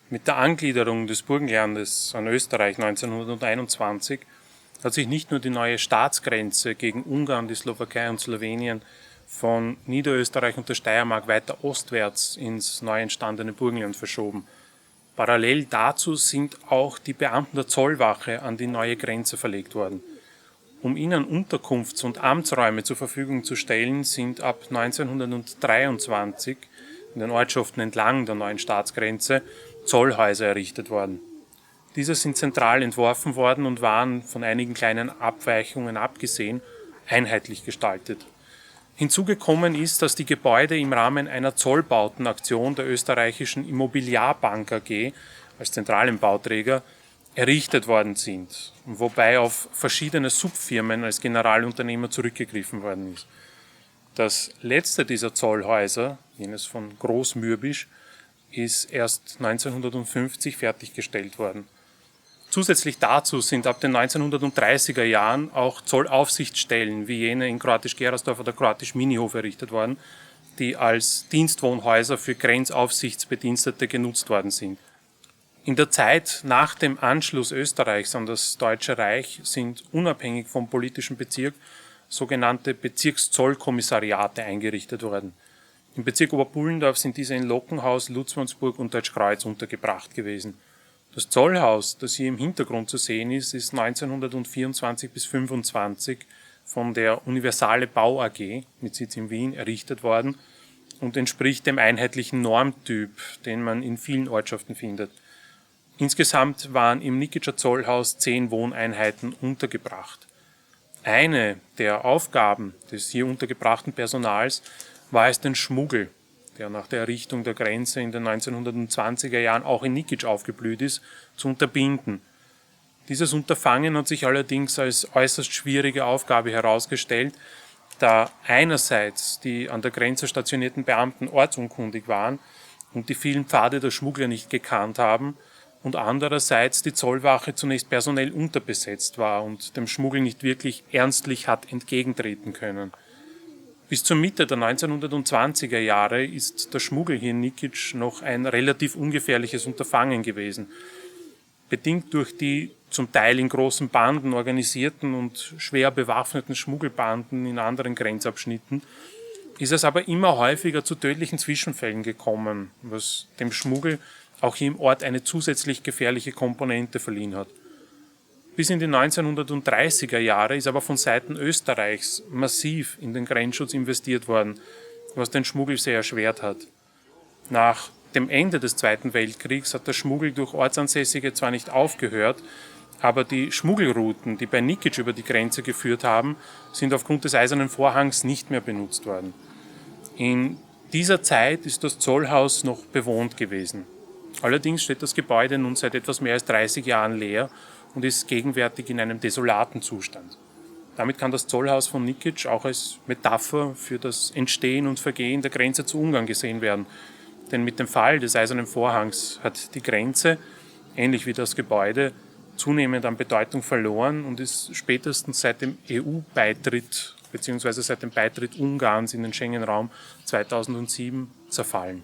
Mit der Angliederung des Burgenlandes an Österreich 1921 hat sich nicht nur die neue Staatsgrenze gegen Ungarn, die Slowakei und Slowenien von Niederösterreich und der Steiermark weiter ostwärts ins neu entstandene Burgenland verschoben. Parallel dazu sind auch die Beamten der Zollwache an die neue Grenze verlegt worden. Um ihnen Unterkunfts- und Amtsräume zur Verfügung zu stellen, sind ab 1923 in den Ortschaften entlang der neuen Staatsgrenze Zollhäuser errichtet worden. Diese sind zentral entworfen worden und waren, von einigen kleinen Abweichungen abgesehen, einheitlich gestaltet. Hinzugekommen ist, dass die Gebäude im Rahmen einer Zollbautenaktion der österreichischen Immobiliarbank AG als zentralen Bauträger errichtet worden sind, wobei auf verschiedene Subfirmen als Generalunternehmer zurückgegriffen worden ist. Das letzte dieser Zollhäuser, jenes von Großmürbisch, ist erst 1950 fertiggestellt worden. Zusätzlich dazu sind ab den 1930er Jahren auch Zollaufsichtsstellen wie jene in Kroatisch-Gerersdorf oder Kroatisch-Minihof errichtet worden, die als Dienstwohnhäuser für Grenzaufsichtsbedienstete genutzt worden sind. In der Zeit nach dem Anschluss Österreichs an das Deutsche Reich sind unabhängig vom politischen Bezirk sogenannte Bezirkszollkommissariate eingerichtet worden. Im Bezirk Oberpullendorf sind diese in Lockenhaus, Lutzmannsburg und Deutschkreuz untergebracht gewesen. Das Zollhaus, das hier im Hintergrund zu sehen ist 1924 bis 1925 von der Universale Bau AG mit Sitz in Wien errichtet worden und entspricht dem einheitlichen Normtyp, den man in vielen Ortschaften findet. Insgesamt waren im Nikitscher Zollhaus 10 Wohneinheiten untergebracht. Eine der Aufgaben des hier untergebrachten Personals war es, den Schmuggel, der nach der Errichtung der Grenze in den 1920er Jahren auch in Nikic aufgeblüht ist, zu unterbinden. Dieses Unterfangen hat sich allerdings als äußerst schwierige Aufgabe herausgestellt, da einerseits die an der Grenze stationierten Beamten ortsunkundig waren und die vielen Pfade der Schmuggler nicht gekannt haben und andererseits die Zollwache zunächst personell unterbesetzt war und dem Schmuggel nicht wirklich ernstlich hat entgegentreten können. Bis zur Mitte der 1920er Jahre ist der Schmuggel hier in Nikic noch ein relativ ungefährliches Unterfangen gewesen. Bedingt durch die zum Teil in großen Banden organisierten und schwer bewaffneten Schmuggelbanden in anderen Grenzabschnitten ist es aber immer häufiger zu tödlichen Zwischenfällen gekommen, was dem Schmuggel auch hier im Ort eine zusätzlich gefährliche Komponente verliehen hat. Bis in die 1930er Jahre ist aber von Seiten Österreichs massiv in den Grenzschutz investiert worden, was den Schmuggel sehr erschwert hat. Nach dem Ende des Zweiten Weltkriegs hat der Schmuggel durch Ortsansässige zwar nicht aufgehört, aber die Schmuggelrouten, die bei Nikic über die Grenze geführt haben, sind aufgrund des Eisernen Vorhangs nicht mehr benutzt worden. In dieser Zeit ist das Zollhaus noch bewohnt gewesen. Allerdings steht das Gebäude nun seit etwas mehr als 30 Jahren leer und ist gegenwärtig in einem desolaten Zustand. Damit kann das Zollhaus von Nikic auch als Metapher für das Entstehen und Vergehen der Grenze zu Ungarn gesehen werden. Denn mit dem Fall des Eisernen Vorhangs hat die Grenze, ähnlich wie das Gebäude, zunehmend an Bedeutung verloren und ist spätestens seit dem EU-Beitritt bzw. seit dem Beitritt Ungarns in den Schengen-Raum 2007 zerfallen.